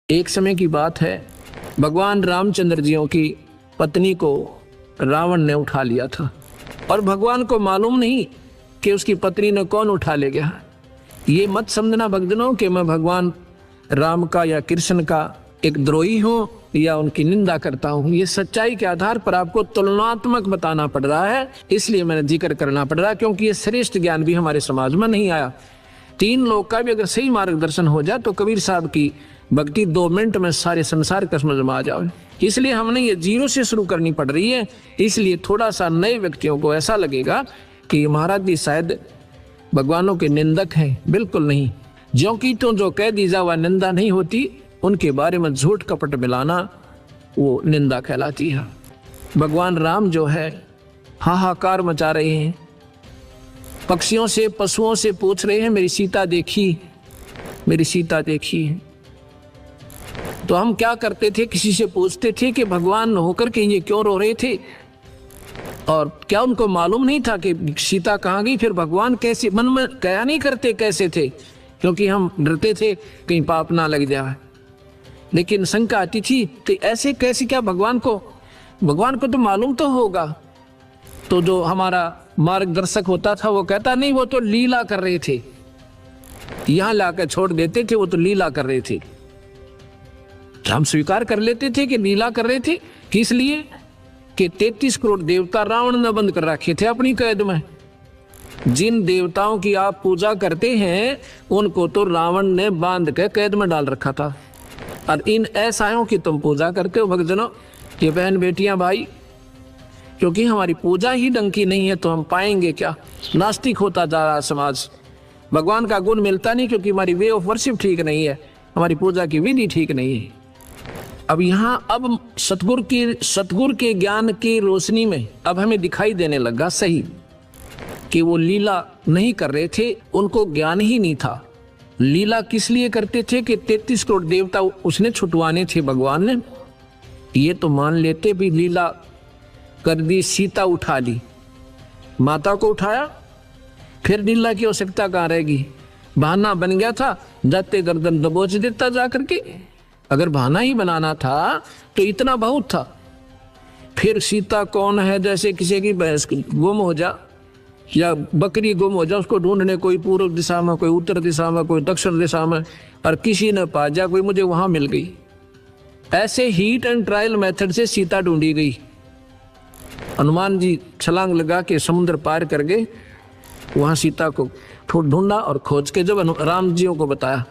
एक समय की बात है, भगवान रामचंद्र जियों की पत्नी को रावण ने उठा लिया था और भगवान को मालूम नहीं कि उसकी पत्नी ने कौन उठा ले गया। ये मत समझना भक्तजनों कि मैं भगवान राम का या कृष्ण का एक द्रोही हूँ या उनकी निंदा करता हूँ। ये सच्चाई के आधार पर आपको तुलनात्मक बताना पड़ रहा है, इसलिए मैंने जिक्र करना पड़ रहा है, क्योंकि ये श्रेष्ठ ज्ञान भी हमारे समाज में नहीं आया। तीन लोग का भी अगर सही मार्गदर्शन हो जाए तो कबीर साहब की भक्ति 2 मिनट में सारे संसार का समझ में आ जाए। इसलिए हमने ये 0 से शुरू करनी पड़ रही है। इसलिए थोड़ा सा नए व्यक्तियों को ऐसा लगेगा कि महाराज जी शायद भगवानों के निंदक हैं। बिल्कुल नहीं। ज्यों की तो जो कह दी जा वह निंदा नहीं होती, उनके बारे में झूठ कपट मिलाना वो निंदा कहलाती है। भगवान राम जो है हाहाकार मचा रहे हैं, पक्षियों से पशुओं से पूछ रहे हैं मेरी सीता देखी, मेरी सीता देखी। तो हम क्या करते थे, किसी से पूछते थे कि भगवान होकर के ये क्यों रो रहे थे, और क्या उनको मालूम नहीं था कि सीता कहाँ गई। फिर भगवान कैसे, मन में क्या नहीं करते कैसे थे, क्योंकि हम डरते थे कहीं पाप ना लग जाए। लेकिन शंका आती थी कि ऐसे कैसे, क्या भगवान को तो मालूम तो होगा। तो जो हमारा मार्गदर्शक होता था वो कहता नहीं, वो तो लीला कर रहे थे, यहां लाकर छोड़ देते थे, वो तो लीला कर रहे थे। हम स्वीकार कर लेते थे कि लीला कर रहे थे। किस लिए कि 33 करोड़ देवता रावण ने बंद कर रखे थे अपनी कैद में। जिन देवताओं की आप पूजा करते हैं उनको तो रावण ने बांध के कैद में डाल रखा था, और इन ऐसायों की तुम पूजा करते हो भक्तजनों। ये बहन बेटियां भाई, क्योंकि हमारी पूजा ही ढंग की नहीं है तो हम पाएंगे क्या। नास्तिक होता जा रहा समाज, भगवान का गुण मिलता नहीं क्योंकि हमारी वे ऑफ वर्शिप ठीक नहीं है, हमारी पूजा की विधि ठीक नहीं है। अब अब सतगुरु के ज्ञान की रोशनी में अब हमें दिखाई देने लगा सही कि वो लीला नहीं कर रहे थे, उनको ज्ञान ही नहीं था। लीला किस लिए करते थे कि 33 करोड़ देवता उसने छुटवाने थे भगवान ने। ये तो मान लेते भी लीला कर दी, सीता उठा ली, माता को उठाया, फिर लीला की आवश्यकता कहाँ रहेगी। बहाना बन गया था, जाते गर्दन दबोच देता जा करके। अगर बहाना ही बनाना था तो इतना बहुत था। फिर सीता कौन है, जैसे किसी की भैंस गुम हो जा या बकरी गुम हो जा, उसको ढूंढने कोई पूर्व दिशा में, कोई उत्तर दिशा में, कोई दक्षिण दिशा में, और किसी ने पा जा, कोई मुझे वहां मिल गई। ऐसे हीट एंड ट्रायल मेथड से सीता ढूंढी गई। हनुमान जी छलांग लगा के समुद्र पार कर गए, वहां सीता को ढूंढा और खोज के जब राम जियों को बताया